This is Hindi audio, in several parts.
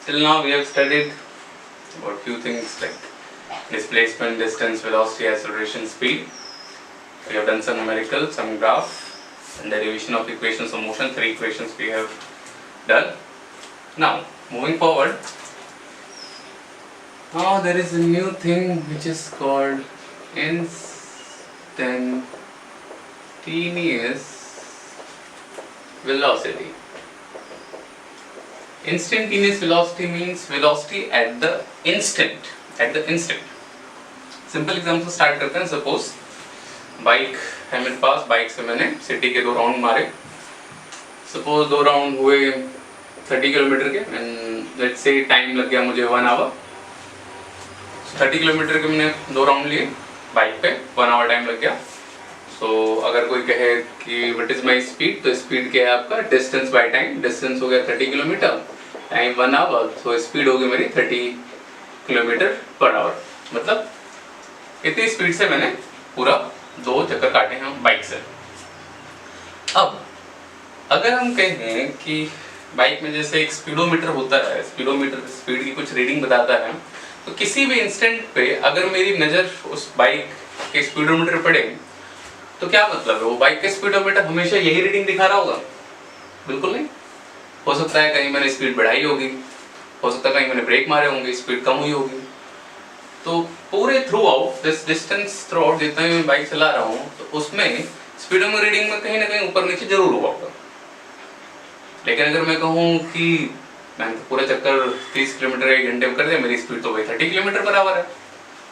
Till now we have studied about few things like displacement, distance, velocity, acceleration, speed. We have done some numerical, some graph, and derivation of equations of motion. 3 equations we have done. Now moving forward, now there is a new thing which is called instantaneous velocity. Instantaneous velocity means velocity at the instant. Simple example start करते हैं. सपोज बाइक है मेरे पास, बाइक से मैंने सिटी के 2 राउंड मारे. सपोज 2 राउंड हुए 30 किलोमीटर के एंड लेट्स से टाइम लग गया मुझे 1 आवर. 30 किलोमीटर के मैंने 2 राउंड लिए बाइक पे, 1 आवर टाइम लग गया. सो अगर कोई कहे कि व्हाट इज माय स्पीड, तो स्पीड क्या है आपका? Distance by time. डिस्टेंस हो गया 30 kilometre, time 1 hour, so speed होगी मेरी 30 किलोमीटर पर आवर. मतलब इतनी स्पीड से मैंने पूरा 2 चक्कर काटे हैं बाइक से. अब अगर हम कहें कि बाइक में जैसे एक स्पीडोमीटर होता है, स्पीडोमीटर स्पीड की कुछ रीडिंग बताता है, तो किसी भी इंस्टेंट पे अगर मेरी नज़र उस बाइक के स्पीडोमीटर पड़े तो क्या मतलब है? वो बाइक के स्पीडोमीटर हमेशा यही रीडिंग दिखा रहा होगा? बिल्कुल नहीं. हो सकता है कहीं मैंने स्पीड बढ़ाई होगी, हो सकता है कहीं मैंने ब्रेक मारे होंगे, स्पीड कम हुई होगी. तो पूरे through out this distance, through out जितना भी मैं बाइक चला रहा हूँ, तो उसमें स्पीडोमीटर रीडिंग में कहीं ना कहीं ऊपर नीचे जरूर हुआ होगा. लेकिन अगर मैं कहूँ कि मैंने तो पूरा चक्कर 30 किलोमीटर 1 घंटे में कर दिया, मेरी स्पीड तो वही 30 किलोमीटर पर आवर है,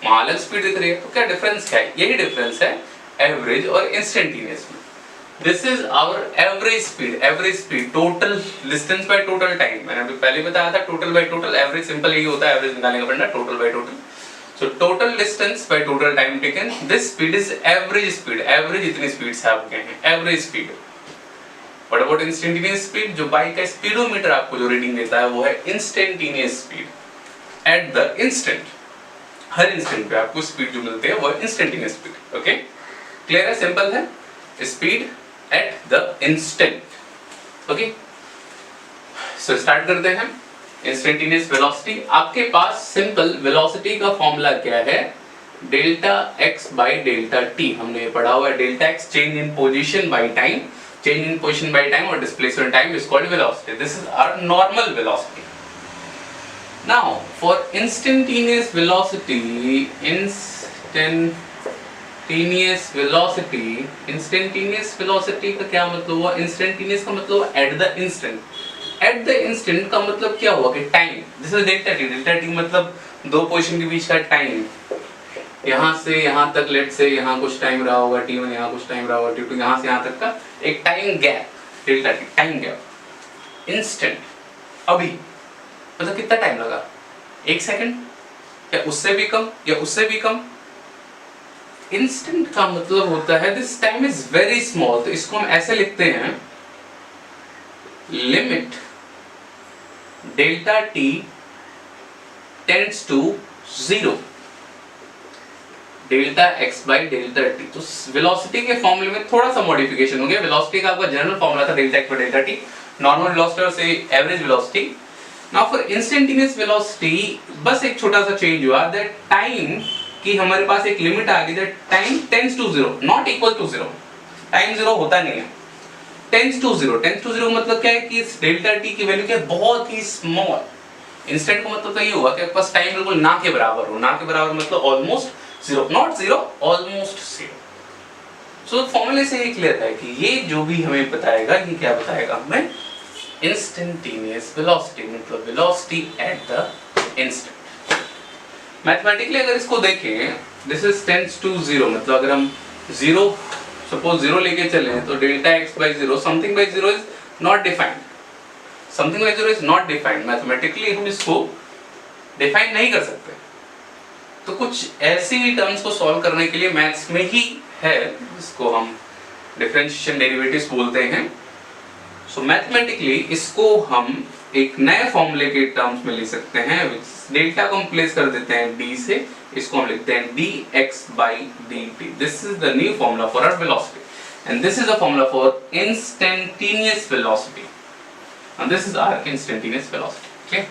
वहाँ अलग स्पीड दिख रही है. तो क्या डिफरेंस क्या है? यही डिफरेंस है एवरेज और इंस्टेंटेनियस में. This is our average speed, total distance by total time. मैंने अभी पहले बताया था total by total. Average simple यही होता है, एवरेज निकालने का फंडा, total by total. So total distance by total time taken, this speed is average speed. Average इतनी स्पीड से आप गए हैं, average speed. What about instantaneous speed? जो बाइक का स्पीडोमीटर आपको जो रीडिंग देता है वो है instantaneous speed. At the instant, हर इंस्टेंट पे आपको स्पीड जो मिलती है वो है इंस्टेंटेनियस स्पीड. ओके, क्लियर है? सिंपल है. Speed at the instant. Okay, so start करते हैं. Instantaneous velocity. आपके पास सिंपल वेलोसिटी का फॉर्मूला क्या है? Delta x by delta t. हमने ये पढ़ा हुआ है. Delta x change in position by time, change in position by time और displacement time is called velocity. This is our normal velocity. Now for instantaneous velocity, instantaneous velocity का क्या मतलब हुआ? इंस्टेंटेनियस का मतलब at the instant. At the instant का मतलब क्या हुआ कि time. This is delta t. Delta t मतलब 2 पोजीशन के बीच का टाइम. यहाँ से यहाँ तक, लेट से यहाँ कुछ टाइम रहा होगा t1, यहाँ कुछ टाइम रहा होगा t2, यहाँ से यहाँ तक का एक time gap. Delta T time gap. Instant अभी मतलब कितना टाइम लगा? 1 सेकंड या उससे भी कम या उससे भी कम. इंस्टेंट का मतलब होता है this time is very small. तो इसको हम ऐसे लिखते हैं, limit delta t tends to 0, delta x by delta t. तो वेलोसिटी के फॉर्मूले में थोड़ा सा मॉडिफिकेशन हो गया. वेलोसिटी का आपका जनरल फॉर्मूला था delta x by delta T, normal velocity और से average velocity. Now for instantaneous velocity बस एक छोटा सा चेंज हुआ, दैट टाइम कि हमारे पास एक लिमिट आ गई, that time tends to 0, not equal to 0. Time 0 होता नहीं है, टेंड्स टू 0. टेंड्स टू 0 मतलब क्या है कि इस डेल्टा टी की वैल्यू क्या है? बहुत ही स्मॉल. इंस्टेंट का मतलब तो ये हुआ कि आपके पास टाइम बिल्कुल ना के बराबर हो. ना के बराबर मतलब ऑलमोस्ट 0, नॉट 0, ऑलमोस्ट 0. सो फॉर्मूले से ये क्लियर है कि ये जो भी हमें बताएगा, ये क्या बताएगा हमें? इंस्टेंटेनियस वेलोसिटी मतलब velocity at the instant. Mathematically अगर इसको देखें, दिस इज टेंड्स टू 0 मतलब अगर हम 0 सपोज 0 लेके चलें तो delta x by 0, something by 0 is not defined. Something by 0 is not defined. Mathematically हम इसको डिफाइन नहीं कर सकते. तो कुछ ऐसी टर्म्स को सॉल्व करने के लिए मैथ्स में ही है, इसको हम डिफरेंशिएशन डेरिवेटिव्स बोलते हैं. सो मैथमेटिकली इसको हम एक नए फॉर्मूले के टर्म्स में लिख सकते हैं. डेल्टा को हम प्लेस कर देते हैं d से, इसको हम लिखते हैं dx by dt. This is the new formula for our velocity and this is the formula for instantaneous velocity. And this is our instantaneous velocity. Okay,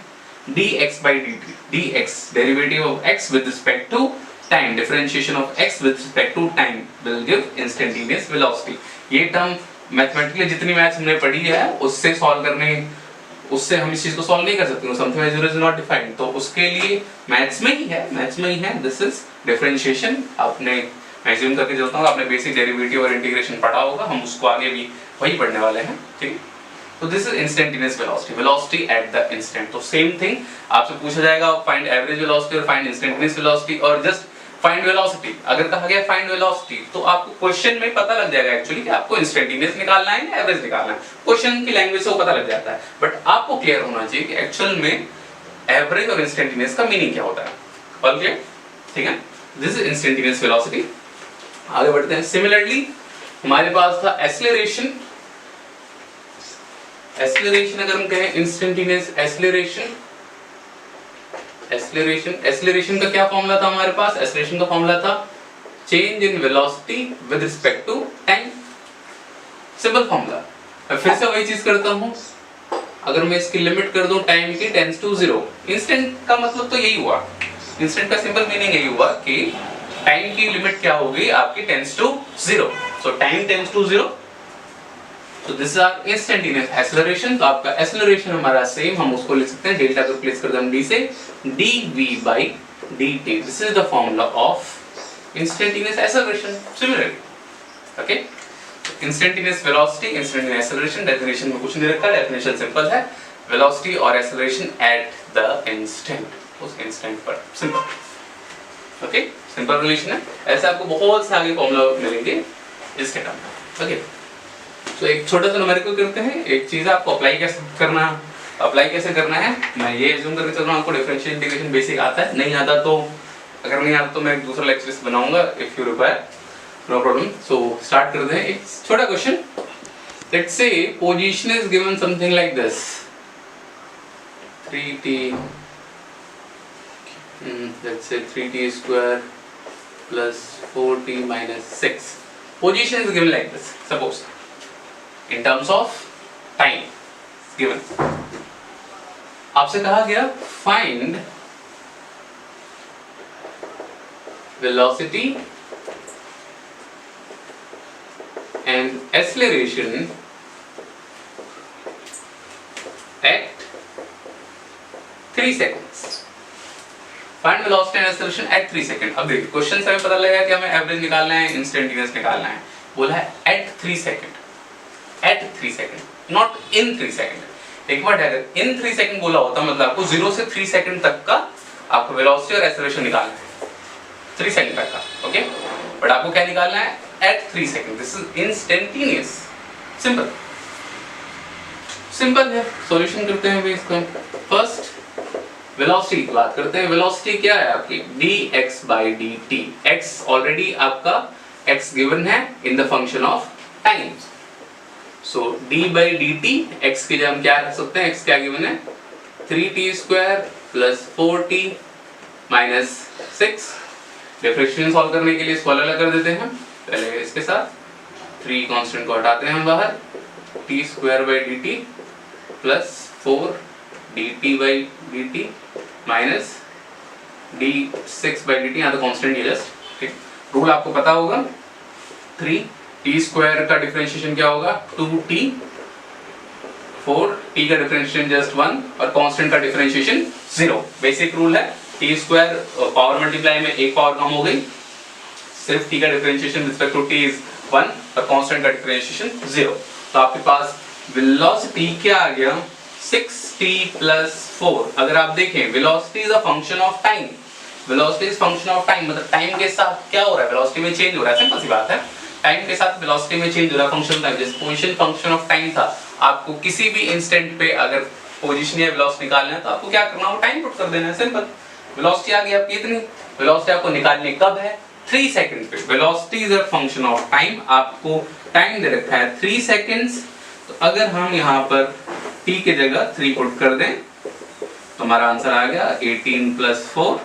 dx by dt, dx derivative of x with respect to time, differentiation of x with respect to time will give instantaneous velocity. ये टर्म मैथमेटिकली जितनी मैथ्स हमने पढ़ी है उससे सॉल्व करने, उससे हम इस चीज को सॉल्व नहीं कर सकते, something as zero is not defined, तो उसके लिए मैथ्स में ही है, दिस इज डिफरेंशिएशन. आपने मैक्सिमम करके चलता हूँ, आपने बेसिक डेरिवेटिव और इंटीग्रेशन पढ़ा होगा, हम उसको आगे भी वही पढ़ने वाले हैं, ठीक है. तो this is instantaneous velocity, velocity at the instant. तो सेम थिंग आपसे पूछा जाएगा फाइंड एवरेज वेलोसिटी और फाइंड इंस्टेंटेनियस वेलोसिटी और जस्ट फाइंड वेलोसिटी. अगर कहा गया फाइंड वेलोसिटी तो आपको क्वेश्चन में पता लग जाएगा एक्चुअली कि आपको इंस्टेंटेनियस निकालना है या एवरेज निकालना है. क्वेश्चन की लैंग्वेज से वो पता लग जाता है, बट आपको क्लियर होना चाहिए कि एक्चुअल में एवरेज और इंस्टेंटेनियस का मीनिंग क्या होता है. ऑल क्लियर, ठीक है. This is instantaneous velocity. आगे बढ़ते हैं. सिमिलरली हमारे पास था एक्सेलरेशन. एक्सेलरेशन अगर हम कहें इंस्टेंटेनियस एक्सेलरेशन, एक्सेलरेशन का क्या फॉर्मूला था हमारे पास? एक्सेलरेशन का फॉर्मूला था change in velocity with respect to time. Simple formula. मैं फिर से वही चीज करता हूं, अगर मैं इसकी लिमिट कर दूं टाइम की टेंड्स टू जीरो, इंस्टेंट का मतलब तो यही हुआ, इंस्टेंट का सिंपल मीनिंग यही हुआ कि टाइम की लिमिट क्या होगी आपकी tends to zero. So time tends to zero, so this is our instantaneous acceleration. तो आपका acceleration हमारा सेम, हम उसको लिख सकते हैं डेल्टा को रिप्लेस कर दें d से dv by dt. This is the formula of instantaneous acceleration. Similarly, okay, instantaneous velocity, instantaneous acceleration. Definition में कुछ नहीं रखा, definition सिंपल है, velocity और acceleration at the instant, उस instant पर. सिंपल, okay, सिंपल रिलेशन है. ऐसे आपको बहुत से आगे फॉर्मूला मिलेंगे इसके टर्म में. ओके, तो एक छोटा सा न्यूमेरिकल करते हैं. एक चीज आपको अप्लाई कैसे करना है, मैं ये अज्यूम करके चल रहा हूँ आपको डिफरेंशियल इंटीग्रेशन बेसिक आता है. नहीं आता तो, अगर नहीं आता तो मैं एक दूसरा लेक्चर बनाऊंगा if you require, no problem. So start करते हैं. एक छोटा question. Let's say position is given something like this, 3t, let's say 3t square plus 4t minus 6. Position is given like this, suppose in terms of time given. आपसे कहा गया find velocity and acceleration at 3 seconds. Find velocity and acceleration at 3 seconds. अब देखिए क्वेश्चन से हमें पता लगेगा कि हमें एवरेज निकालना है, इंस्टेंटेनियस निकालना है. बोला है at 3 second, at 3 second, not in 3 second. एक बार अगर in 3 सेकंड बोला होता मतलब आपको 0 से 3 सेकंड तक का आपको वेलोसिटी और एक्सेलरेशन निकालना है, 3 सेकंड तक का. ओके, बट आपको क्या निकालना है? at 3 second. This is instantaneous. Simple, simple है. सॉल्यूशन करते हैं इसका. फर्स्ट वेलोसिटी की बात करते हैं. वेलोसिटी क्या है आपकी? dx by dt. x already आपका x गिवन है in the function of time. So d by dt, x की जगह हम क्या रख सकते हैं? x क्या गिवन है? 3t square plus 4t minus 6. Differentiation solve करने के लिए इसको अलग कर देते हैं. पहले इसके साथ 3 कांस्टेंट को हटाते हैं हम बाहर. t square by dt plus 4 dt by dt minus d6 by dt. यहाँ तो कांस्टेंट है जस्ट, ठीक. रूल आपको पता होगा, 3t स्क्वायर का डिफरेंशिएशन क्या होगा? 2t, 4t का डिफरेंशिएशन जस्ट 1 और कांस्टेंट का डिफरेंशिएशन 0. बेसिक रूल है. t स्क्वायर पावर मल्टीप्लाई में एक पावर कम हो गई, सिर्फ t का differentiation respect to t is 1 और कांस्टेंट का डिफरेंशिएशन 0. तो आपके पास वेलोसिटी क्या आ गया? 6t plus 4. अगर आप देखें velocity is a function of time, velocity is function of time, मतलब टाइम के साथ क्या हो रहा है? वेलोसिटी में चेंज हो रहा है. सिंपल सी बात है, टाइम के साथ वेलोसिटी में चेंज हो रहा है. फंक्शन टाइम, जैसे पोजीशन फंक्शन ऑफ टाइम था, आपको किसी भी इंस्टेंट पे अगर पोजीशन या वेलोसिटी निकालना है तो आपको क्या करना है? टाइम पुट कर देना है. सिंपल. वेलोसिटी आ गई आपकी इतनी. वेलोसिटी आपको निकालनी कब है? 3 सेकंड पे. Velocity is a function of time. आपको टाइम दे रखा है 3 सेकंड्स. तो अगर हम यहाँ पर t की जगह 3 पुट कर दें तो हमारा आंसर आ गया 18 plus 4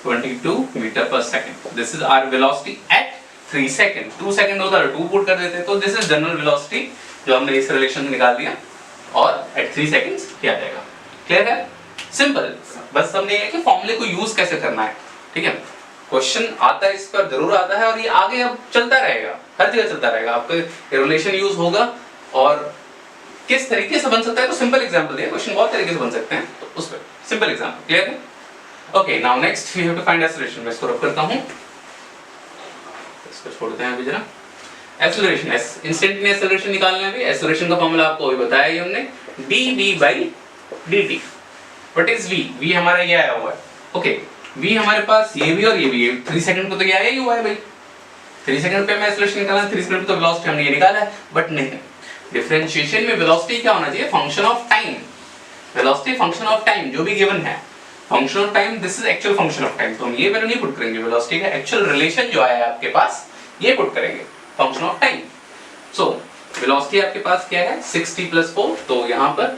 22 मीटर पर second. This is our velocity at 3 second. 2 second होता है 2 पुट कर देते, तो दिस इज जनरल वेलोसिटी जो हमने इस रिलेशन से निकाल दिया और एट 3 सेकंड्स क्या आ जाएगा. क्लियर है? सिंपल, बस हमने ये कि फॉर्मूले को यूज कैसे करना है, ठीक है। क्वेश्चन आता है, इस पर जरूर आता है, और ये आगे अब चलता रहेगा, हर जगह चलता रहेगा, आपका रिलेशन यूज होगा। और किस तरीके से बन सकता है, तो सिंपल एग्जांपल दिया, क्वेश्चन बहुत तरीके से बन सकते हैं, तो उस पर सिंपल एग्जांपल, क्लियर है। Okay, now next we have to find acceleration. मैं इसको रब करता हूं, इसको छोड़ते हैं अभी जरा। एक्सेलरेशन, इंस्टेंटेनियस एक्सेलरेशन निकालना है। भी एक्सेलरेशन का फॉर्मूला आपको अभी बताया ही हमने, dv/dt। What is v? v हमारा ये आया हुआ है, ओके। v हमारे पास ये भी और ये भी है, 3 सेकंड को तो ये आया ही हुआ है भाई, 3 सेकंड पे हमें एक्सेलरेशन निकालना है, 3 सेकंड पे तो वेलोसिटी हमने ये निकाला है। बट नहीं, डिफरेंशिएशन में वेलोसिटी क्या होना चाहिए, function of time. Velocity function of time जो भी गिवन है, function of time, this is actual function of time, तो हम ये वैल्यू नहीं पुट करेंगे, वेलोसिटी का एक्चुअल रिलेशन जो आया है आपके पास ये पुट करेंगे, function of time. So velocity आपके पास क्या है, 6t + 4, तो यहाँ पर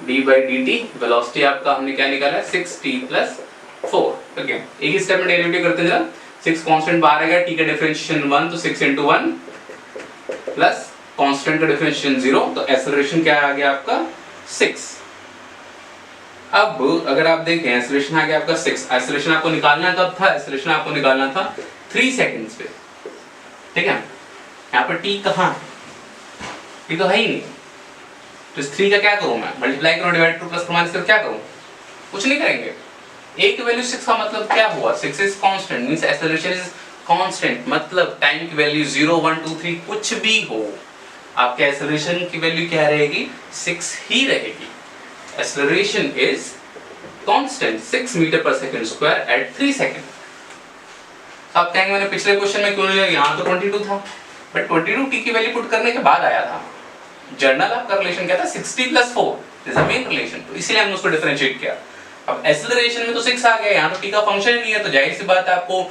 d/dt वेलोसिटी आपका हमने क्या निकाला है, 6t + 4। ओके, एक ही स्टेप में डेरिवेटिव करते हैं जरा। 6 कांस्टेंट बाहर आएगा, t का डिफरेंशिएशन 1, तो 6 × 1 प्लस कांस्टेंट का डिफरेंशिएशन 0, तो एक्सेलरेशन क्या आ गया आपका 6। अब अगर आप देखें एक्सेलरेशन आ गया आपका 6, एक्सेलरेशन आपको निकालना कब था, एक्सेलरेशन आपको निकालना था 3 सेकंड्स पे, ठीक है। यहाँ पर t कहाँ है, t तो है ही नहीं, तो इस 3 का क्या करूं मैं, मल्टीप्लाई करूं, डिवाइड करूं, प्लस माइनस कर, क्या करूं, कुछ नहीं करेंगे। एक वैल्यू 6 का मतलब क्या हुआ, 6 is constant, means acceleration is constant, मतलब टाइम की वैल्यू 0 1 2 3 कुछ भी हो, आपके एक्सेलरेशन की वैल्यू क्या रहेगी, 6 ही रहेगी। Acceleration is constant 6 metre per second squared at 3 second. आप कहेंगे मैंने पिछले क्वेश्चन में क्यों लिया, यहाँ तो 22 था, बट 22 t की वैल्यू पुट करने के बाद आया था। जर्नल आपका रिलेशन क्या था, 6t + 4 is the main relation, तो इसीलिए हमने उसको डिफरेंशिएट किया। अब एक्सेलरेशन में तो 6 आ गया, यहाँ तो t का फंक्शन ही नहीं है, तो जाहिर सी बात है आपको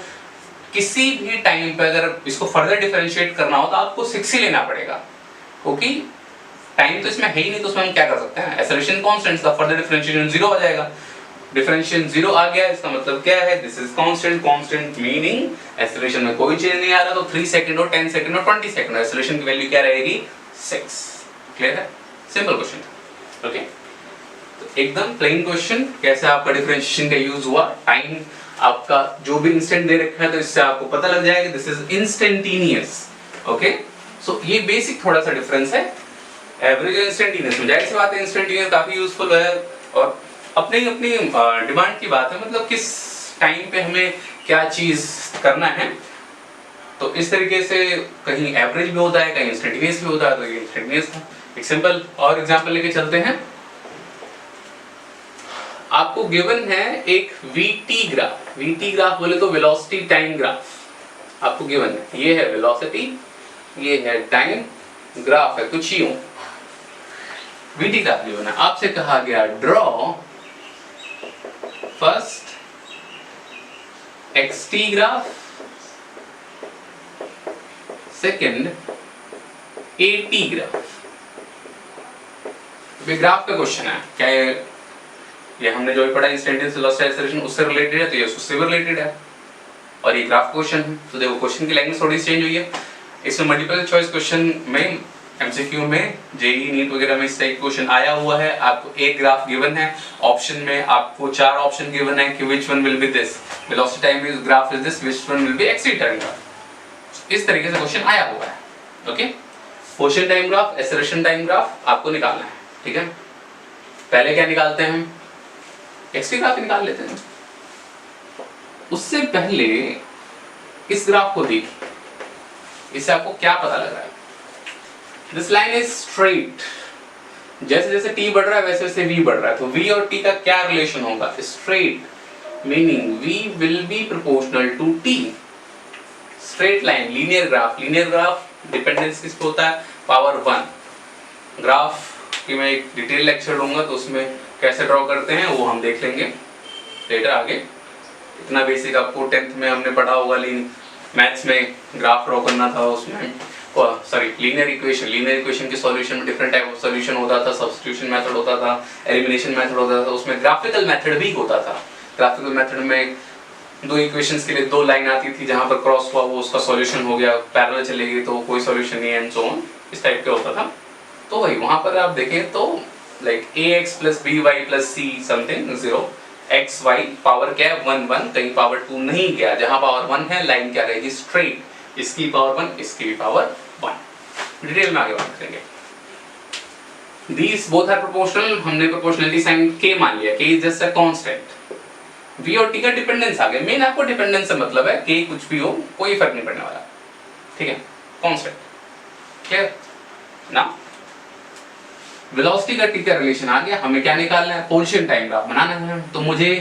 किसी भी टाइम पे अगर इसको फर्दर डिफरेंशिएट करना हो तो आपको 6 ही लेना पड़ेगा, क्योंकि टाइम तो इसमें है ही नहीं, तो उसमें हम क्या कर सकते हैं, एक्सेलरेशन कांस्टेंट का फर्दर डिफरेंशिएशन 0 आ जाएगा। डिफरेंशिएशन 0 आ गया, इसका मतलब क्या है, this is constant, constant meaning acceleration में कोई चेंज नहीं आ रहा, तो 3 सेकंड और 10 सेकंड और 20 सेकंड एक्सेलरेशन की वैल्यू क्या रहेगी, 6। क्लियर है, सिंपल क्वेश्चन, ओके। तो एकदम प्लेन क्वेश्चन, कैसे आपका डिफरेंशिएशन का यूज हुआ, टाइम आपका जो भी इंस्टेंट दे रखा है, तो इससे आपको पता लग जाएगा दिस इज इंस्टेंटेनियस, ओके। सो ये बेसिक थोड़ा सा डिफरेंस है एवरेज और इंस्टेंटेनियस में। जाहिर सी बात है इंस्टेंटेनियस काफी यूजफुल है, और अपनी अपनी डिमांड की बात है, मतलब किस टाइम पे हमें क्या चीज करना है, तो इस तरीके से कहीं एवरेज भी होता है, कहीं इंस्टेंटेनियस भी होता है, तो ये इंस्टेंटेनियस था। एक सिंपल और एग्जांपल लेके चलते हैं। आपको गिवन है एक VT ग्राफ, VT ग्राफ बोले तो वेलोसिटी टाइम ग्राफ आपको गिवन है, ये है वेलोसिटी, ये है टाइम ग्राफ है, कुछ ही हो VT ग्राफ गिवन है। आपसे कहा गया draw first XT graph, second AT graph. ये ग्राफ का क्वेश्चन है, क्या ये हमने जो भी पढ़ा इंस्टेंटेनियस वेलोसिटी एक्सेलरेशन उससे रिलेटेड है, तो ये उससे भी रिलेटेड है, और ये ग्राफ क्वेश्चन है। तो देखो क्वेश्चन की लैंग्वेज थोड़ी चेंज हुई है, इसमें मल्टीपल चॉइस क्वेश्चन में, एमसीक्यू में, जेईई नीट वगैरह में इस टाइप क्वेश्चन आया हुआ है। आपको एक ग्राफ गिवन है, ऑप्शन में आपको 4 ऑप्शन गिवन है कि which one will be this, velocity time is graph is this, which one will be x t time graph. इस तरीके से क्वेश्चन आया हुआ है, okay. Position time graph, acceleration time graph आपको निकालना है, ठीक है। पहले क्या निकालते हैं, एक्सटी ग्राफ निकाल लेते हैं। उससे पहले इस ग्राफ को देखिए, इससे आपको क्या पता लग रहा है, दिस लाइन इज स्ट्रेट, जैसे जैसे t बढ़ रहा है वैसे वैसे v बढ़ रहा है, तो v और t का क्या रिलेशन होगा, straight, meaning v will be proportional to t। Straight line, linear graph, linear graph dependence किस पे होता है, पावर 1। ग्राफ की मैं एक डिटेल लेक्चर लूंगा, तो उसमें कैसे ड्रॉ करते हैं वो हम देख लेंगे लेटर आगे। इतना बेसिक आपको 10th में हमने पढ़ा होगा, मैथ्स में ग्राफ ड्रॉ करना था, उसमें सॉरी लीनियर इक्वेशन के सॉल्यूशन में डिफरेंट टाइप ऑफ सॉल्यूशन होता था, सब्स्टिट्यूशन मेथड होता था, एलिमिनेशन मेथड होता था, उसमें ग्राफिकल मेथड भी होता था। ग्राफिकल मेथड में 2 इक्वेशंस के लिए 2 लाइन आती थी, जहां पर क्रॉस हुआ वो उसका सॉल्यूशन हो गया, पैरेलल चलेगी तो कोई सॉल्यूशन नहीं, एंड सो ऑन, इस टाइप का होता था। तो वही वहां पर आप देखें तो like ax plus by plus c something 0, x y power क्या है 1 1, कहीं पावर 2 नहीं गया, जहां पावर 1 है लाइन क्या रहेगी स्ट्रेट, इसकी पावर 1 इसकी भी पावर 1। डिटेल में आगे बात करेंगे। These both are proportional, हमने प्रोपोर्शनलिटी साइन k मान लिया, k is just a constant। v और t का डिपेंडेंस आ गया, मेन आपको डिपेंडेंस से मतलब है, k कुछ भी हो कोई फर्क नहीं पड़ने वाला, ठीक है, कांस्टेंट, क्लियर ना। वेलोसिटी का t का रिलेशन आ गया, हमें क्या निकालना है, पोजीशन टाइम ग्राफ बनाना है। तो मुझे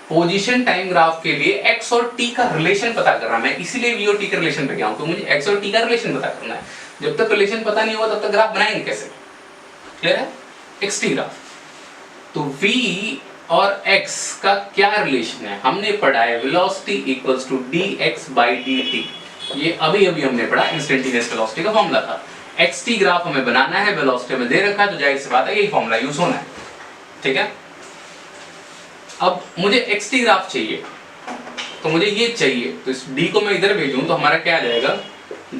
पोजीशन टाइम ग्राफ के लिए x और t का रिलेशन पता करना है, मैं इसीलिए v और t के रिलेशन पे गया हूं, तो मुझे x और t का रिलेशन पता करना है। जब तक रिलेशन पता नहीं होगा तब तक ग्राफ बनाएंगे कैसे, क्लियर है, xt ग्राफ। तो v और x का क्या रिलेशन है, हमने पढ़ा है वेलोसिटी इक्वल्स टू dx बाई dt, ये अभी अभी हमने पढ़ा, इंस्टेंटेनियस वेलोसिटी का फॉर्मूला था। xt ग्राफ हमें बनाना है, वेलोसिटी में दे रखा है, तो जाहिर सी बात है यही फॉर्मूला यूज होना है, ठीक है। अब मुझे xt ग्राफ चाहिए, तो मुझे ये चाहिए, तो इस d को मैं इधर भेजूं तो हमारा क्या आ जाएगा,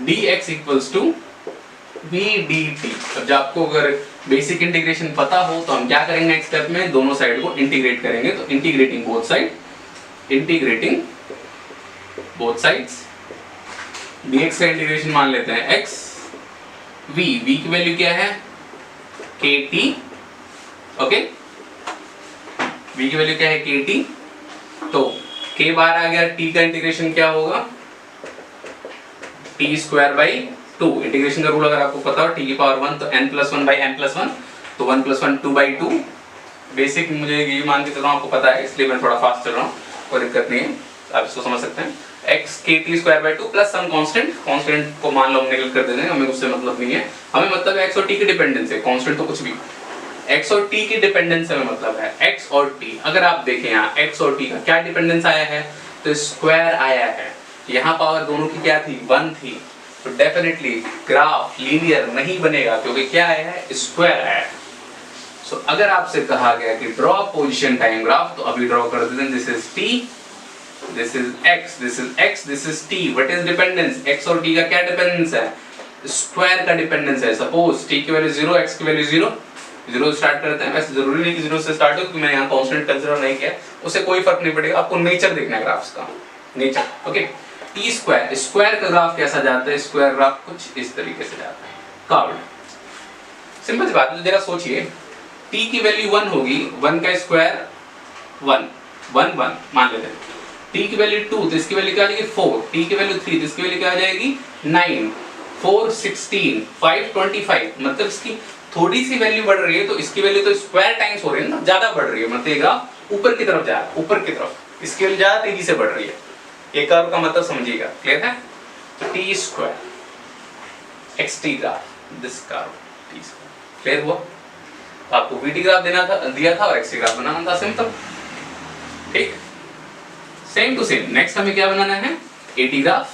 dx equals to v dt। अब जब आपको अगर बेसिक इंटीग्रेशन पता हो तो हम क्या करेंगे नेक्स्ट स्टेप में, दोनों साइड को इंटीग्रेट करेंगे, तो इंटीग्रेटिंग बोथ साइड्स, dx का इंटीग्रेशन मान लेते हैं x, v की वैल्यू क्या है kt, ओके, v की वैल्यू क्या है kt, तो k बार आ गया, t का इंटीग्रेशन क्या होगा t स्क्वायर बाई 2, इंटीग्रेशन का रूल अगर आपको पता हो, t की पावर 1 तो n plus 1 by n plus 1, तो 1 प्लस 1 2 बाई 2, बेसिक मुझे ये मान के चल रहा हूँ, आपको पता है इसलिए मैं थोड़ा फास्ट चल रहा हूँ, कोई दिक्कत नहीं है, आप इसको समझ सकते हैं। x kt square by 2 plus some constant को मान लो हम निकल कर दे देंगे, हमें उससे मतलब नहीं है, हमें मतलब है x और t की डिपेंडेंस है, कांस्टेंट तो कुछ भी, x और t की डिपेंडेंस से मतलब है x और t। अगर आप देखें यहाँ x और t का क्या डिपेंडेंस आया है, तो स्क्वायर आया है, यहाँ पावर दोनों की क्या थी 1 थी, तो डेफिनेटली ग्राफ लीनियर नहीं बनेगा, क्योंकि क्या आया है स्क्वायर आया है। सो अगर आपसे कहा गया कि ड्रॉ पोजीशन टाइम ग्राफ, तो अभी ड्रॉ कर देते हैं, this is t, this is x, this is x, this is t, what is dependence, x और t का क्या डिपेंडेंस है, स्क्वायर का डिपेंडेंस है। सपोज t की वैल्यू 0, x की वैल्यू 0, 0 स्टार्ट करते हैं, वैसे जरूरी नहीं कि 0 से स्टार्ट हो, क्योंकि मैं यहाँ कांस्टेंट कंसीडर नहीं किया, उससे कोई फर्क नहीं पड़ेगा, आपको नेचर देखना है ग्राफ्स का, नेचर, ओके। टी स्क्वायर का ग्राफ कैसा जाता है, स्क्वायर ग्राफ कुछ इस तरीके से जाता है, कर्व्ड, सिंपल सी बात है, जरा सोचिए, t की वैल्यू 1 होगी, 1 का स्क्वायर 1 1 1 मान लेते हैं, t की वैल्यू 2 तो इसकी वैल्यू क्या आ जाएगी 4, t की वैल्यू 3 तो इसकी वैल्यू क्या आ जाएगी 9, 4 16, 5 25, मतलब इसकी थोड़ी सी वैल्यू बढ़ रही है, तो इसकी वैल्यू तो स्क्वायर टाइम्स हो रही है ना, ज्यादा बढ़ रही है, मतलब ये ग्राफ ऊपर की तरफ जा रहा है, ऊपर की तरफ, इसकी वैल्यू ज्यादा तेजी से बढ़ रही है, एक कर्व का मतलब समझिएगा, क्लियर है। तो t square xt graph, this curve t square, clear हुआ। आपको vt ग्राफ दिया था और xt ग्राफ बनाना था, सिंपल, ठीक, सेम टू सेम। नेक्स्ट हमें क्या बनाना है, at ग्राफ।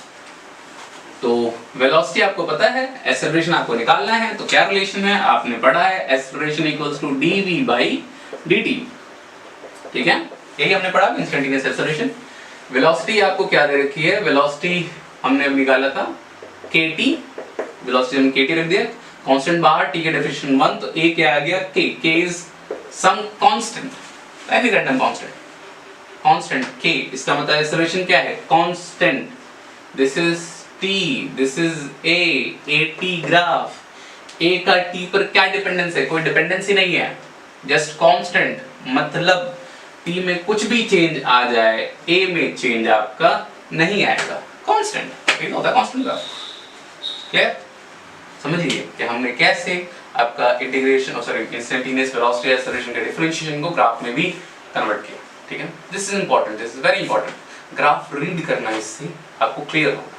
तो वेलोसिटी आपको पता है, एक्सेलरेशन आपको निकालना है, तो क्या रिलेशन है आपने पढ़ा है, acceleration equals to dv by dt, ठीक है, यही हमने पढ़ा इंस्टेंटेनियस एक्सेलरेशन। वेलोसिटी आपको क्या दे रखी है, वेलोसिटी हमने अब निकाला था kt, वेलोसिटी हमने kt रख दिया, कांस्टेंट बाहर, t के डेफिनेशन 1, तो a क्या आ गया k, k is some constant, any random constant k, इसका मतलब एक्सेलरेशन क्या है constant, this is t, this is at graph, a का t पर क्या डिपेंडेंस है, कोई डिपेंडेंस ही नहीं है, जस्ट कांस्टेंट, मतलब t में कुछ भी चेंज आ जाए, a में चेंज आपका नहीं आएगा, कांस्टेंट, ये होता है कांस्टेंट ग्राफ, क्लियर, समझिए कि हमने कैसे आपका integration sorry instantaneous velocity acceleration के डिफरेंशिएशन को ग्राफ में भी कन्वर्ट किया, ठीक है। This is important, this is very important, graph read करना, इससे आपको क्लियर होगा,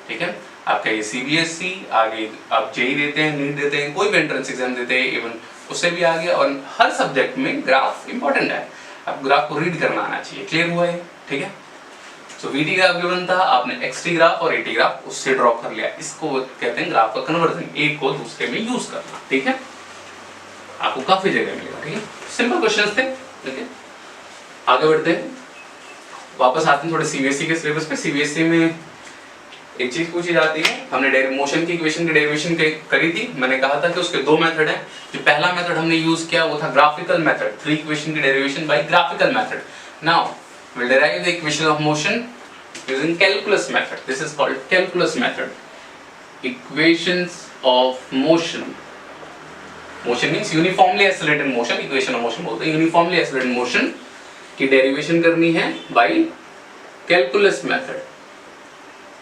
ठीक है। आपका ये सीबीएसई, आगे आप जेई देते हैं, नीट देते हैं, कोई भी एंट्रेंस एग्जाम देते हैं, इवन उससे भी आगे, और हर सब्जेक्ट में ग्राफ इंपॉर्टेंट है, आप ग्राफ को रीड करना आना चाहिए, क्लियर हुआ है, ठीक है। सो वीटी ग्राफ गिवन था, आपने एक्सटी ग्राफ और एटी ग्राफ उससे ड्रॉ कर लिया, इसको कहते हैं ग्राफ का कन्वर्जन, एक को दूसरे में यूज करना, ठीक है, आपको काफी जगह मिलेगा, ठीक है, सिंपल क्वेश्चंस थे, ठीक है। आगे बढ़ते हैं, वापस आते हैं थोड़े सीबीएसई के सिलेबस पे। सीबीएसई में एक चीज पूछी जाती है, हमने मोशन की इक्वेशन की डेरिवेशन करी थी, मैंने कहा था कि उसके दो मेथड हैं। जो पहला मेथड हमने यूज किया वो था ग्राफिकल मेथड, थ्री इक्वेशन की derivation by graphical method. Now we will derive the equation of motion using calculus method, this is called calculus method. Equations of motion, motion means uniformly accelerated motion, equation of motion बोलते हैं यूनिफॉर्मली एक्सेलरेटेड मोशन की डेरिवेशन करनी है by calculus method,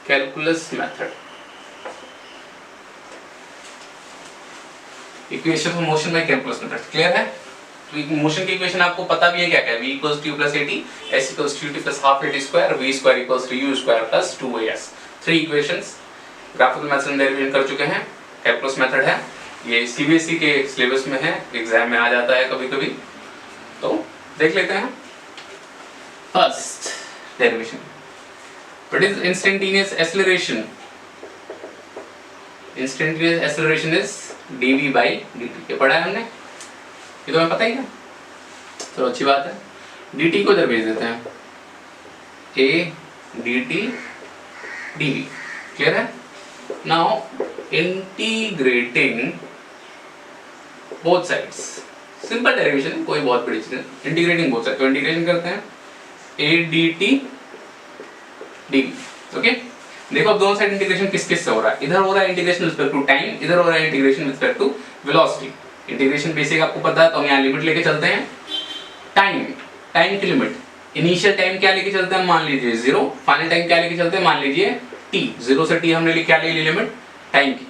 calculus method. Equation of motion by calculus method, clear है? तो मोशन की इक्वेशन आपको पता भी है क्या क्या है, v equals to u plus at, s equals to ut plus half at square, v square equals to u square plus 2as, three equations graphical method में डेरिवेशन कर चुके हैं। कैलकुलस मेथड है, ये सीबीएसई के सिलेबस में है, एग्जाम में आ जाता है कभी कभी, तो देख लेते हैं। First derivation, what is instantaneous acceleration? Instantaneous acceleration is dv by dt, ये पढ़ा है हमने, ये तो हमें पता ही है, तो अच्छी बात है। dt को इधर भेज देते हैं, a dt dv, क्लियर है? Now integrating both sides, simple derivation है, कोई बहुत बड़ी चीज है। इंटीग्रेटिंग बोथ साइड, तो इंटीग्रेशन करते हैं a dt dv, ओके। देखो अब दोनों साइड इंटीग्रेशन किस किस से हो रहा है, इधर हो रहा है integration with respect to time, इधर हो रहा है integration with respect to velocity. Integration basic आपको पता है, तो हम यहाँ लिमिट लेके चलते हैं, टाइम, टाइम की लिमिट, इनिशियल टाइम क्या लेके चलते हैं, मान लीजिए 0, फाइनल टाइम क्या लेके चलते हैं, मान लीजिए t, 0 से t हमने क्या ले ली लिमिट टाइम की।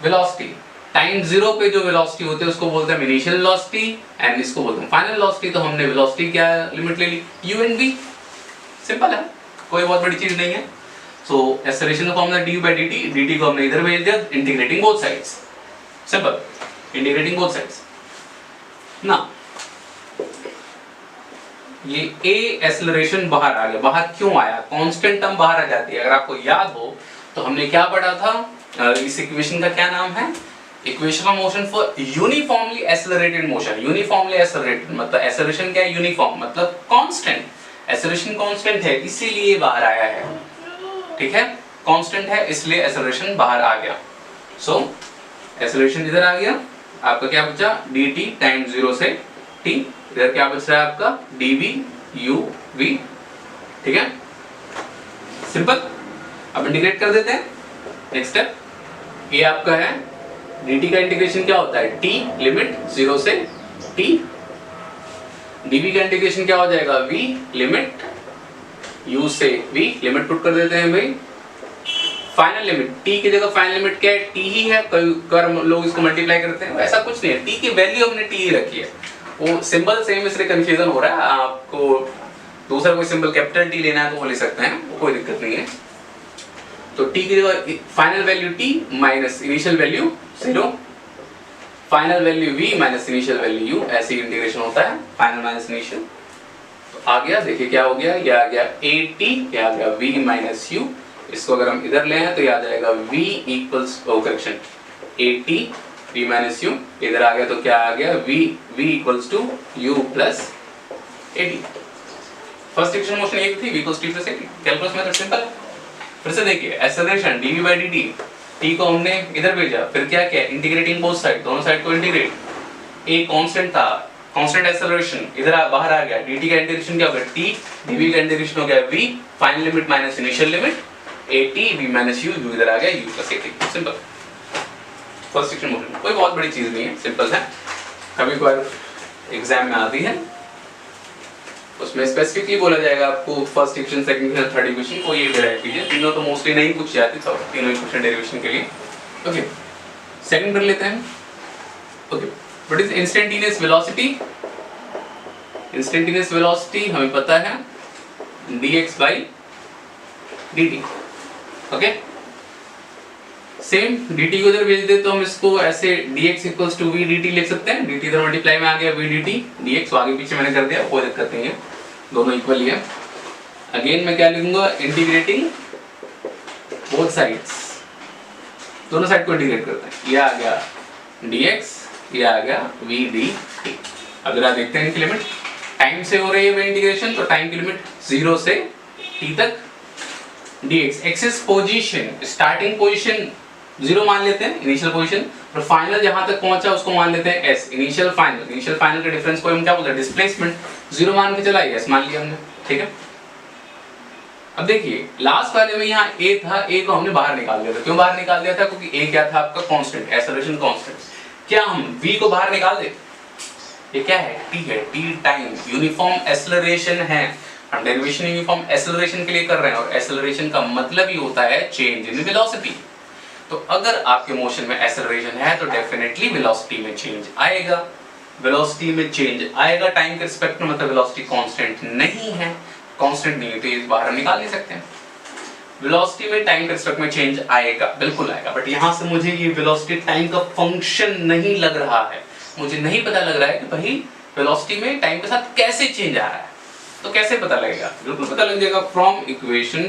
वेलोसिटी, टाइम 0 पे जो वेलोसिटी होती है उसको बोलते हैं इनिशियल वेलोसिटी, एंड इसको बोलते हैं फाइनल वेलोसिटी। तो हमने वेलोसिटी क्या लिमिट ले ली, u एंड v, सिंपल है, कोई बहुत बड़ी चीज नहीं है। सो एक्सेलरेशन का formula du by dt, dt को हमने इधर भेज दिया, integrating both sides, simple, integrating both sides. ना ये a एक्सेलरेशन बाहर आ गया, बाहर क्यों आया, कांस्टेंट टर्म बाहर आ जाती है। अगर आपको याद हो तो हमने क्या पढ़ा था, इस इक्वेशन का क्या नाम है, equation of motion for uniformly accelerated motion. Uniformly accelerated मतलब एक्सेलरेशन क्या है, यूनिफॉर्म मतलब कांस्टेंट, एक्सेलरेशन कांस्टेंट है इसीलिए बाहर आया है, ठीक है, कांस्टेंट है इसलिए एक्सेलरेशन बाहर आ गया। सो एक्सेलरेशन इधर आ गया, आपका क्या बचा, dt टाइम 0 से t, इधर क्या बच रहा है आपका dv u v, ठीक है, सिंपल। अब इंटीग्रेट कर देते हैं, नेक्स्ट स्टेप, ये आपका है dt का इंटीग्रेशन क्या होता है, t लिमिट 0 से t, dv का इंटीग्रेशन क्या हो जाएगा, v लिमिट u से v, लिमिट पुट कर देते हैं भाई, फाइनल लिमिट, t की जगह फाइनल लिमिट क्या है, t ही है, कई लोग इसको मल्टीप्लाई करते हैं, ऐसा कुछ नहीं है, t की वैल्यू हमने t ही रखी है, वो सिंबल सेम इसलिए कंफ्यूजन हो रहा है। आपको दूसरा कोई सिंबल कैपिटल t लेना है तो वो ले सकते हैं, कोई दिक्कत नहीं है। तो t की जगह final value t minus initial value 0, final value v minus initial value u, ऐसे ही इंटीग्रेशन होता है, फाइनल माइनस इनिशियल। तो आ गया, देखिए क्या हो गया, ये आ गया at, ये आ गया v माइनस u, इसको अगर हम इधर ले हैं तो ये आ जाएगा v equals, correction, at v minus u, इधर आ गया तो क्या आ गया, v equals to u plus at। First equation motion एक थी, v equals t plus at, calculus method simple. फिर से देखिए acceleration dv by dt, t को हमने इधर भेजा, फिर क्या किया, इंटीग्रेटिंग बोथ साइड, दोनों साइड को इंटीग्रेट, a कांस्टेंट था, कांस्टेंट एक्सेलरेशन इधर बाहर आ गया, dt का इंटीग्रेशन क्या हो गया, t, dv का इंटीग्रेशन हो गया v, final limit minus initial limit, at v minus u, u इधर आ गया u plus at, simple. First equation motion कोई बहुत बड़ी चीज नहीं है, सिंपल है, कभी कभार एग्जाम में आती है, उसमें स्पेसिफिकली बोला जाएगा आपको first equation, second equation, third equation को ये डिराइव कीजिए, तीनों तो मोस्टली नहीं पूछी जाती, तो तीनों इक्वेशन डेरिवेशन के लिए। ओके, सेकंड कर लेते हैं। Okay, what is instantaneous velocity? Instantaneous velocity हमें पता है dx by dt, okay. Same dt को इधर भेज दे तो हम इसको ऐसे dx equals to v dt लिख सकते हैं, dt इधर मल्टीप्लाई में आ गया v dt, dx आगे पीछे मैंने कर दिया, कोई दिक्कत नहीं है, दोनों इक्वल ही है। अगेन मैं क्या लिखूंगा, इंटीग्रेटिंग बोथ साइड्स, दोनों साइड को इंटीग्रेट करते हैं, ये आ गया dx, ये आ गया v dt। अगर आप देखते हैं इनकी लिमिट टाइम से हो रही है इंटीग्रेशन, तो टाइम की लिमिट 0 से t तक, dx, x is position, starting position 0 मान लेते हैं इनिशियल पोजीशन, और फाइनल जहां तक पहुंचा उसको मान लेते हैं s, इनिशियल फाइनल के डिफरेंस को हम क्या बोलते हैं, डिस्प्लेसमेंट। 0 मान के चला s मान लिया हमने, ठीक है। अब देखिए लास्ट वाले में यहाँ a था, a को हमने बाहर निकाल दिया था। क्यों बाहर निकाल दिया था? क्योंकि a क्या था आपका, कांस्टेंट, एक्सेलरेशन कांस्टेंट। क्या हम v को बाहर निकाल दे? ये क्या है? t है, t टाइम यूनिफॉर्म एक्सेलरेशन है, हम डेरिवेशन यूनिफॉर्म एक्सेलरेशन के लिए कर रहे हैं, और एक्सेलरेशन का मतलब ही होता है चेंज इन वेलोसिटी। तो अगर आपके मोशन में एक्सेलरेशन है तो डेफिनेटली वेलोसिटी में चेंज आएगा, वेलोसिटी में चेंज आएगा टाइम के रिस्पेक्ट में, मतलब वेलोसिटी कांस्टेंट नहीं है, कांस्टेंट नहीं है तो ये बाहर निकाल नहीं सकते हैं। वेलोसिटी में टाइम के रिस्पेक्ट में चेंज आएगा, बिल्कुल आएगा, बट यहाँ से मुझे ये वेलोसिटी टाइम का फंक्शन नहीं लग रहा है, मुझे नहीं पता लग रहा है कि भाई वेलोसिटी में टाइम के साथ कैसे चेंज आ रहा है। तो कैसे पता लगेगा? बिल्कुल पता लग जाएगा फ्रॉम इक्वेशन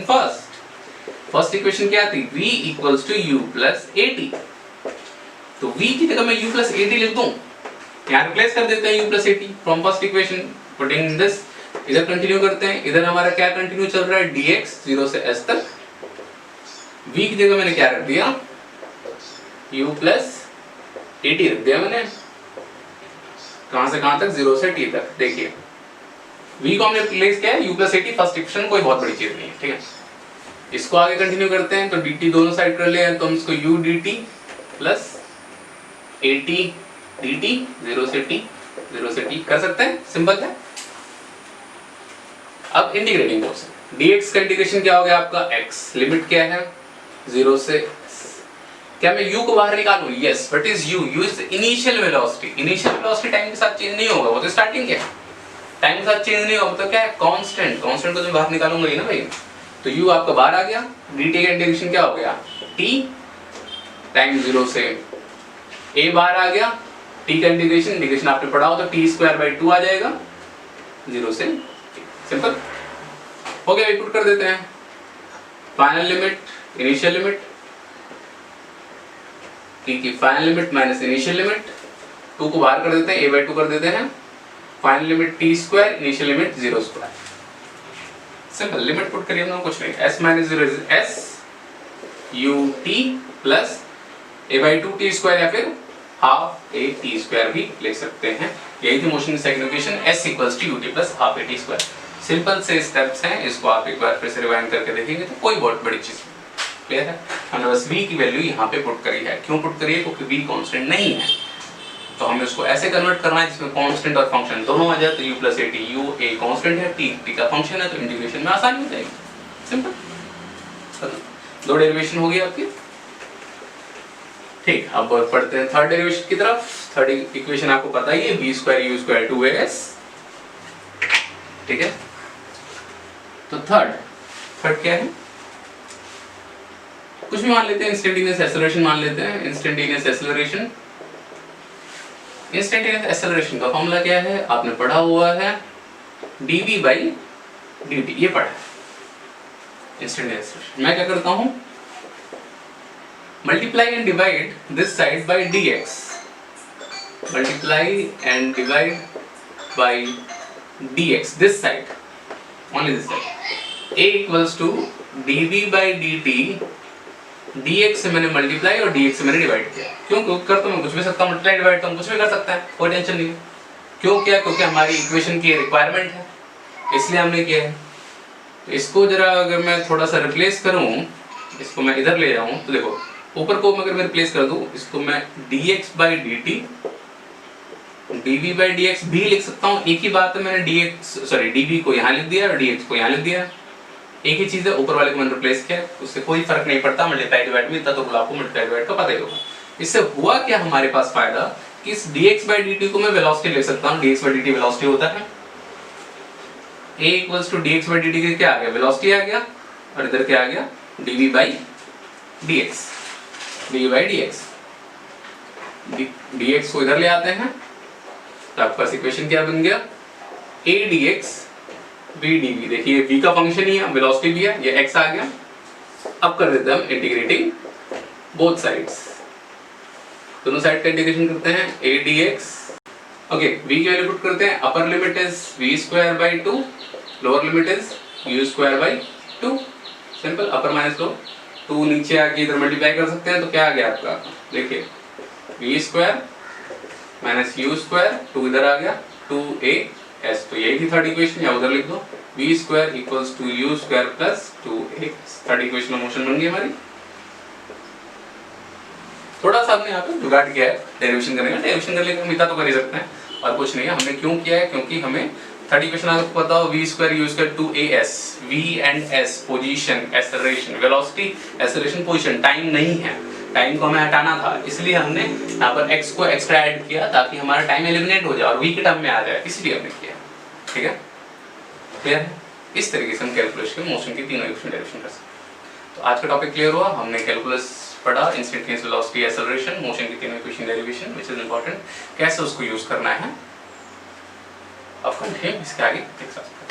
फर्स्ट इक्वेशन क्या थी? v equals to u plus at। तो v की जगह मैं u प्लस at लिख दूं, यहाँ रिप्लेस कर देते हैं u plus at from first equation, putting this, इधर कंटिन्यू करते हैं। इधर हमारा क्या कंटिन्यू चल रहा है? dx 0 से s तक। v की जगह मैंने क्या रख दिया? u प्लस at रख दिया मैंने। कहां से कहां तक? 0 से t तक। देखिए v को हमने रिप्लेस किया है u plus at, first equation, कोई बहुत बड़ी चीज नहीं है, ठीक है। इसको आगे कंटिन्यू करते हैं, तो dt दोनों साइड कर ले, तो हम इसको u dt plus at dt 0 से t कर सकते हैं, सिंपल है। अब इंटीग्रेटिंग मोशन, dx का इंटीग्रेशन क्या हो गया आपका? x, लिमिट क्या है? 0 से, क्या मैं u को बाहर निकालूं? Yes, what is u? u is initial velocity. Initial velocity time के साथ चेंज नहीं होगा, वो तो स्टार्टिंग है, टाइम के साथ चेंज नहीं होगा, तो क्या है? कांस्टेंट, कांस्टेंट को तो बाहर निकालूंगा ही ना भाई। तो u आपका बाहर आ गया, dt का इंटीग्रेशन क्या हो गया? t टाइम 0 से a बाहर आ गया, t का इंटीग्रेशन आपने पढ़ा हो तो t²/2 आ जाएगा 0 से, सिंपल हो गया। इनपुट कर देते हैं, final limit, initial limit, t की final limit minus initial limit, 2 को बाहर कर देते हैं, a/2 कर देते हैं, final limit t², initial limit 0², simple. Limit put करिए, कुछ नहीं, s minus 0 is s ut plus a/2 t² या फिर हाफ a t² भी लिख सकते हैं। यही थी मोशन की second equation, s equals to ut plus half a t²। Simple से स्टेप्स हैं, इसको आप एक बार फिर से रिवाइंड करके देखेंगे तो कोई बहुत बड़ी चीज नहीं, क्लियर है। हमने बस v की वैल्यू यहाँ पे पुट करी है। क्यों पुट करी है? क्योंकि v कांस्टेंट नहीं है, तो हमें उसको ऐसे कन्वर्ट करना है जिसमें कांस्टेंट और फंक्शन दोनों आ जाए। तो u plus at, u a constant है, t का फंक्शन है, तो इंटीग्रेशन में आसानी हो जाएगी, सिंपल। दो डेरिवेशन हो गई आपकी, ठीक। अब पढ़ते हैं थर्ड डेरिवेशन की तरफ। थर्ड इक्वेशन आपको पता ही है, b² u² 2as, ठीक है। तो थर्ड क्या है? कुछ भी मान लेते हैं, इंस्टेंटेनियस एक्सेलरेशन मान लेते हैं। इंस्टेंटेनियस एक्सेलरेशन का फॉर्मूला क्या है? आपने पढ़ा हुआ है, dv/dt, ये पढ़ा है। इंस्टेंटेनियस एक्सेलरेशन मैं क्या करता हूं? Multiply and divide this side by dx, multiply and divide by dx, this side, only this side. a equals to dv/dt, dx से मैंने मल्टीप्लाई और dx से मैंने डिवाइड किया। क्यों? कर तो मैं कुछ भी सकता हूँ, मल्टीप्लाई डिवाइड तो हम कुछ भी कर सकता है, कोई टेंशन नहीं है। क्यों किया? क्योंकि हमारी इक्वेशन की रिक्वायरमेंट है, इसलिए हमने किया है। तो इसको जरा अगर मैं थोड़ा सा रिप्लेस करूँ, इसको मैं इधर ले जाऊँ, तो देखो ऊपर को अगर मैं रिप्लेस कर दूँ, इसको मैं dx/dt dv/dx भी लिख सकता हूँ। एक ही बात है, मैंने dv को यहाँ लिख दिया और dx को यहाँ लिख दिया, एक ही चीज है। ऊपर वाले को मैंने रिप्लेस किया, उससे कोई फर्क नहीं पड़ता, मल्टीप्लाई डिवाइड में इतना तो आपको मल्टीप्लाई डिवाइड का पता ही होगा। इससे हुआ क्या हमारे पास फायदा कि इस dx/dt को मैं वेलोसिटी लिख सकता हूँ। dx/dt वेलोसिटी होता है, a इक्वल्स टू dx/dt के क्या आ गया? वेलोसिटी आ गया, और इधर क्या आ गया? dv/dx, dv/dx। dx को इधर ले आते हैं, तो आपका इक्वेशन क्या बन गया? a dx b dv। देखिए v का फंक्शन ही है, वेलोसिटी भी है, ये x आ गया। अब कर देते हैं हम इंटीग्रेटिंग बोथ साइड्स, दोनों साइड का इंटीग्रेशन करते हैं। a dx, ओके, v की वैल्यू पुट करते हैं। Upper limit is v² by 2, lower limit is u² by 2, simple, upper minus low, 2 नीचे आके इधर मल्टीप्लाई कर सकते हैं, तो क्या आ गया आपका, देखिए v square minus u square, 2 इधर आ गया, 2as, तो यही थी थर्ड इक्वेशन, या उधर लिख दो v square equals to u square plus 2as, third equation of motion बन गई हमारी। थोड़ा सा हमने यहाँ पे जुगाड़ किया है डेरिवेशन करने का, डेरिवेशन करने का हम इतना तो कर ही सकते हैं, और कुछ नहीं है। हमने क्यों किया है, क्योंकि हमें थर्ड इक्वेशन आपको पता हो, v square u square 2as, v and s position, acceleration, velocity, acceleration, position, time नहीं है, टाइम को हमें हटाना था, इसलिए हमने यहाँ पर x को एक्स्ट्रा ऐड किया ताकि हमारा टाइम एलिमिनेट हो जाए और v के टर्म में आ जाए, इसलिए हमने किया। ठीक है, क्लियर है? इस तरीके से हम कैलकुलस के मोशन की तीनों इक्वेशन डेरिवेशन कर सकते हैं। तो आज का टॉपिक क्लियर हुआ, हमने कैलकुलस पढ़ा, इंस्टेंटेनियस वेलोसिटी, एक्सेलरेशन, मोशन की तीनों equation derivation, which is important, कैसे उसको यूज करना है। अब कंटिन्यू इसके आगे देख सकते हैं।